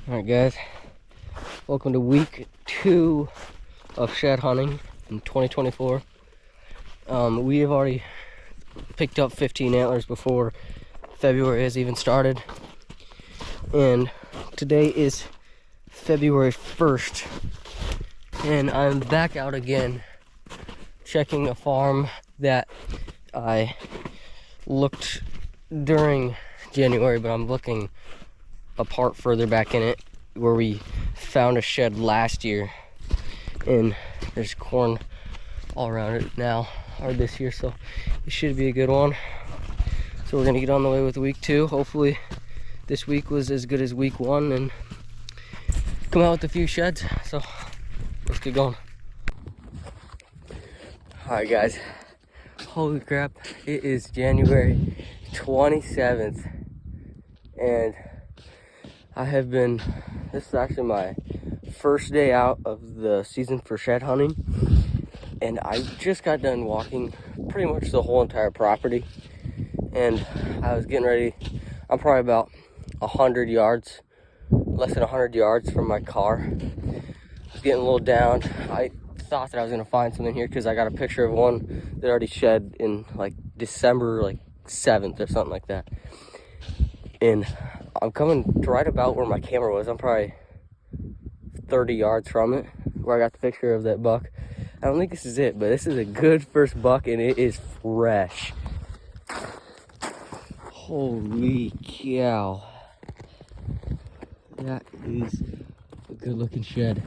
Alright guys, welcome to week 2 of shed hunting in 2024. We have already picked up 15 antlers before February has even started. And today is February 1st. And I'm back out again checking a farm that I looked during January, but I'm looking a part further back in it where we found a shed last year, and there's corn all around it now or this year, so it should be a good one. So we're gonna get on the way with week 2. Hopefully this week was as good as week 1 and come out with a few sheds. So let's get going. All right guys, holy crap, it is January 27th and this is actually my first day out of the season for shed hunting, and I just got done walking pretty much the whole entire property, and I was getting ready. I'm probably about 100 yards, less than 100 yards from my car. I was getting a little down. I thought that I was gonna find something here because I got a picture of one that already shed in like December 7th or something like that. And I'm coming right about where my camera was. I'm probably 30 yards from it, where I got the picture of that buck. I don't think this is it, but this is a good first buck, and it is fresh. Holy cow. That is a good looking shed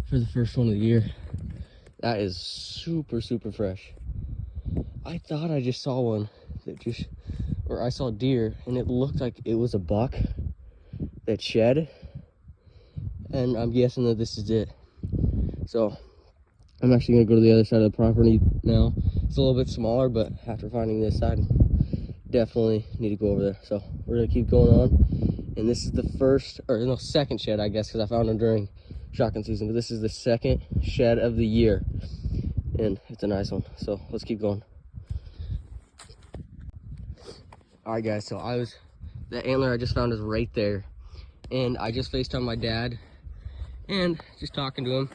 for the first one of the year. That is super, super fresh. I thought I just saw one that I saw a deer, and it looked like it was a buck that shed, and I'm guessing that this is it. So I'm actually gonna go to the other side of the property now. It's a little bit smaller, but after finding this side, definitely need to go over there. So we're gonna keep going on, and this is the second shed, I guess, because I found them during shotgun season, but this is the second shed of the year, and it's a nice one. So let's keep going. All right guys, so the antler I just found is right there, and I just FaceTimed my dad and just talking to him,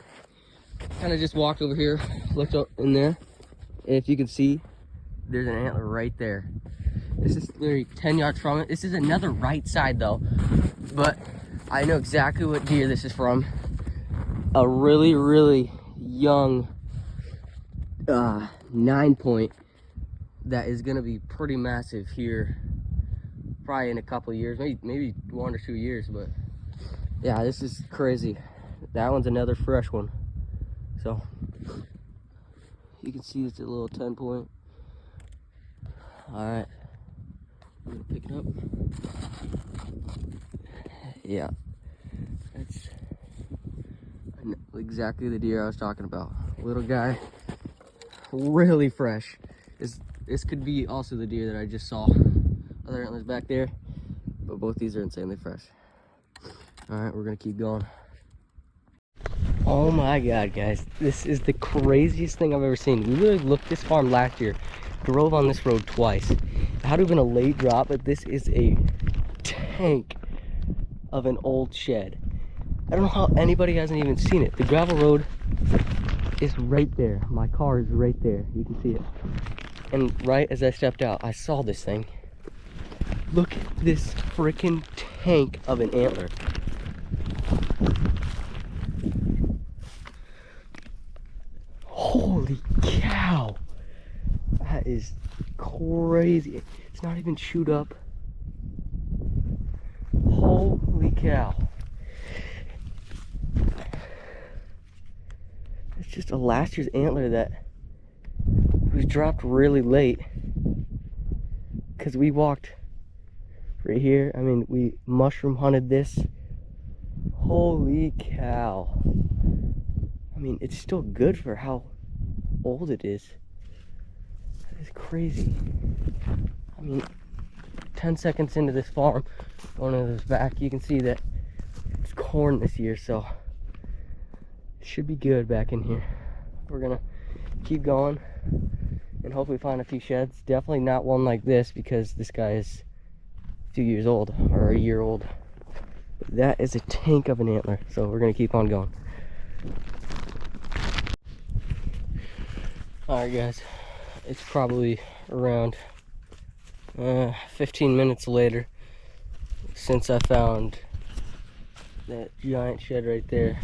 kind of just walked over here, looked up in there, and if you can see, there's an antler right there. This is literally 10 yards from it. This is another right side though, but I know exactly what deer this is from. A really, really young 9-point that is gonna be pretty massive here, probably in a couple of years, maybe 1 or 2 years. But yeah, this is crazy. That one's another fresh one. So you can see it's a little 10-point. All right, I'm gonna pick it up. Yeah, that's exactly the deer I was talking about. Little guy, really fresh. This could be also the deer that I just saw. Other antlers back there, but both these are insanely fresh. All right, we're gonna keep going. Oh my God, guys, this is the craziest thing I've ever seen. We literally looked this farm last year, drove on this road twice. It had to have been a late drop, but this is a tank of an old shed. I don't know how anybody hasn't even seen it. The gravel road is right there. My car is right there. You can see it. And right as I stepped out, I saw this thing. Look at this freaking tank of an antler. Holy cow. That is crazy. It's not even chewed up. Holy cow. It's just a last year's antler that was dropped really late, because we walked right here. I mean, we mushroom hunted this. Holy cow. I mean, it's still good for how old it is. That is crazy. I mean, 10 seconds into this farm, going into this back, you can see that it's corn this year, so it should be good back in here. We're gonna keep going and hopefully find a few sheds. Definitely not one like this, because this guy is a few years old, or a year old. But that is a tank of an antler, so we're gonna keep on going. Alright guys, it's probably around 15 minutes later since I found that giant shed right there,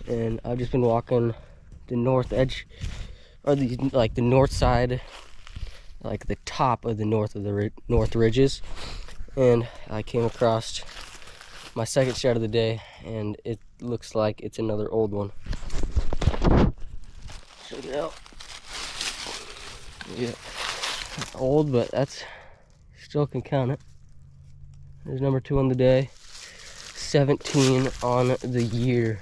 and I've just been walking the north edge, or the north side, like the top of the north ridges, and I came across my second shed of the day, and it looks like it's another old one. Check it out. Yeah, old, but that's still can count it. There's number 2 on the day, 17 on the year.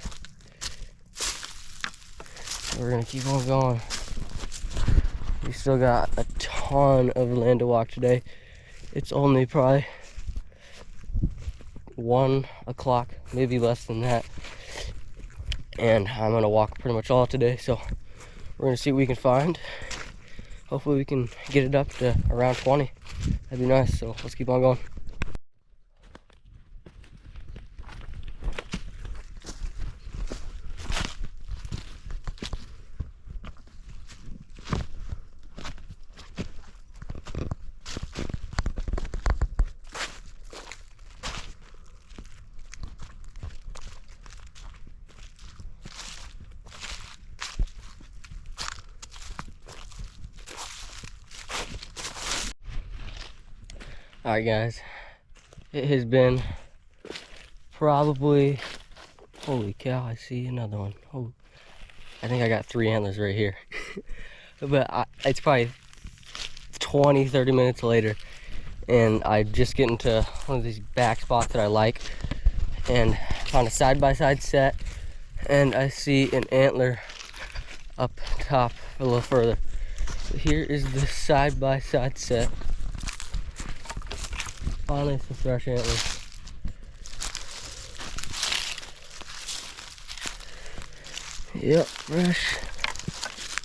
We're gonna keep on going. We still got a ton of land to walk today. It's only probably 1 o'clock, maybe less than that. And I'm gonna walk pretty much all today, so we're gonna see what we can find. Hopefully we can get it up to around 20. That'd be nice, so let's keep on going. Alright guys, it has been probably, holy cow, I see another one. Oh, I think I got 3 antlers right here. But it's probably 20-30 minutes later, and I just get into one of these back spots that I like, and found a side-by-side set, and I see an antler up top a little further. So here is the side-by-side set. Finally some fresh antlers. Yep, fresh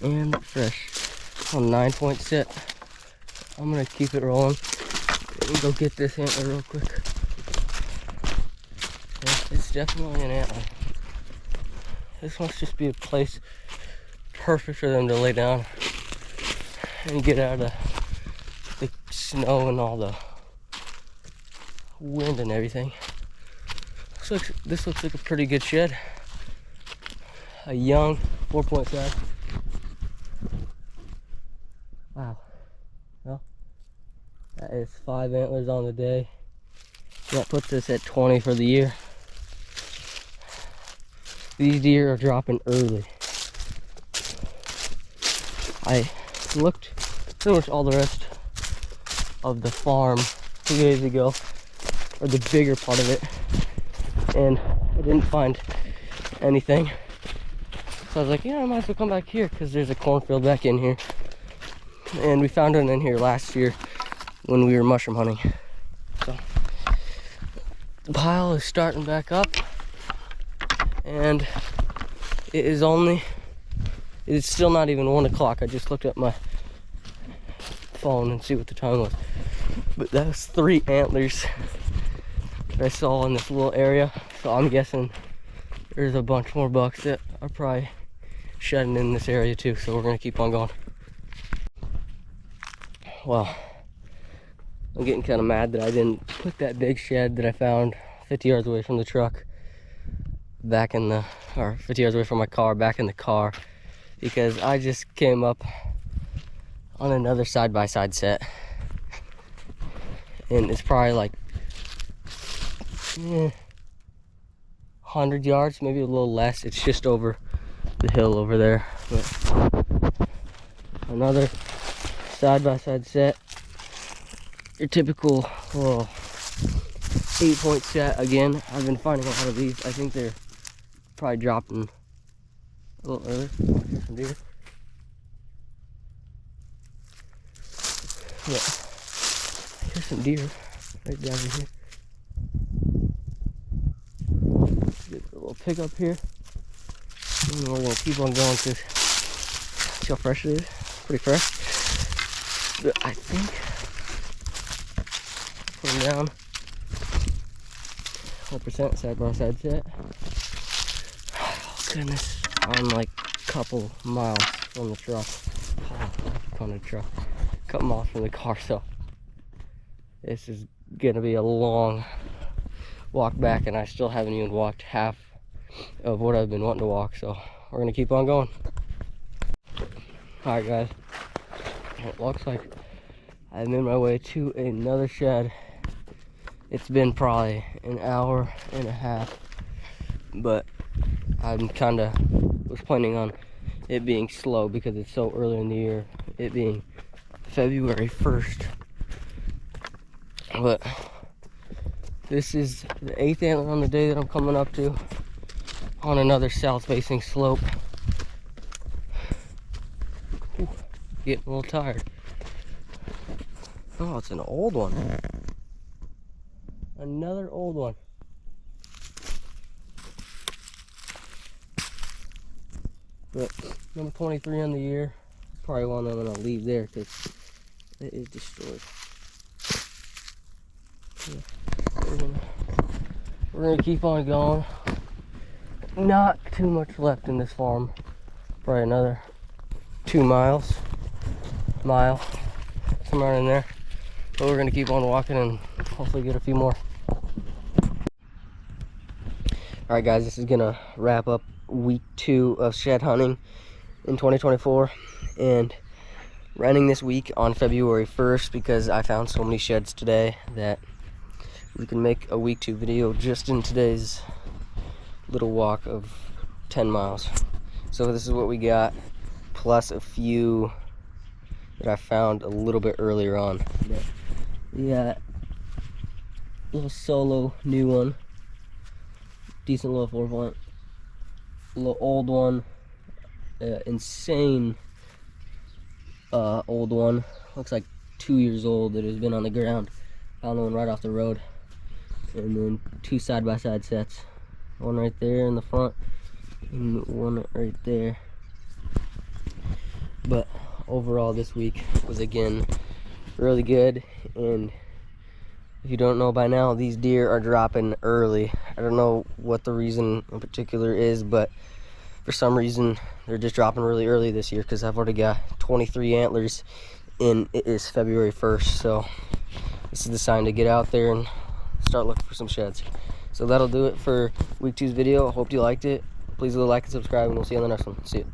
and fresh. On 9-point set. I'm gonna keep it rolling and go get this antler real quick. Yeah, it's definitely an antler. This must just be a place perfect for them to lay down and get out of the snow and all the wind and everything. This looks like a pretty good shed. A young 4-point set. Wow. Well, that is 5 antlers on the day. That puts us at 20 for the year. These deer are dropping early. I looked pretty much all the rest of the farm 2 days ago, or the bigger part of it, and I didn't find anything. So I was like, yeah, I might as well come back here because there's a cornfield back in here. And we found one in here last year when we were mushroom hunting. So the pile is starting back up, and it's still not even 1 o'clock. I just looked at my phone and see what the time was. But that was 3 antlers that I saw in this little area. So I'm guessing there's a bunch more bucks that are probably shedding in this area too. So we're gonna keep on going. Well, I'm getting kind of mad that I didn't put that big shed that I found 50 yards away from the truck back in the, or 50 yards away from my car, back in the car, because I just came up on another side-by-side set, and it's probably like 100 yards, maybe a little less. It's just over the hill over there. But another side-by-side set, your typical 8-point set. Again, I've been finding a lot of these. I think they're probably dropping a little early. Here's some deer. Yeah, here's some deer right down in here. Get a little pickup here, and we're gonna keep on going because see how fresh it is. Pretty fresh. But I think put them down. 100% side by side set. Oh goodness, I'm like a couple miles from the truck. On the truck, a couple miles from the car, so this is gonna be a long walk back, and I still haven't even walked half of what I've been wanting to walk, so we're gonna keep on going. All right, guys, it looks like I've made my way to another shed. It's been probably an hour and a half, but I'm kinda was planning on it being slow because it's so early in the year, it being February 1st. But this is the 8th antler on the day that I'm coming up to on another south facing slope. Ooh, getting a little tired. Oh, it's an old one. Another old one. But number 23 on the year. Probably one I'm gonna leave there because it is destroyed. Yeah, we're gonna keep on going. Not too much left in this farm. Probably another 2 miles, mile, somewhere in there. But we're gonna keep on walking and hopefully get a few more. All right, guys, this is gonna wrap up week 2 of shed hunting in 2024, and we're ending this week on February 1st because I found so many sheds today that we can make a week 2 video just in today's little walk of 10 miles. So this is what we got, plus a few that I found a little bit earlier on. But we got a little solo new one, decent little 4-point, little old one, insane old one, looks like 2 years old that has been on the ground. Found one right off the road, and then 2 side-by-side sets, one right there in the front and one right there. But overall this week was again really good, and if you don't know by now, these deer are dropping early. I don't know what the reason in particular is, but for some reason they're just dropping really early this year because I've already got 23 antlers and it is February 1st, so this is the sign to get out there and start looking for some sheds. So that'll do it for week 2's video. I hope you liked it. Please leave a like and subscribe, and we'll see you on the next one. See ya.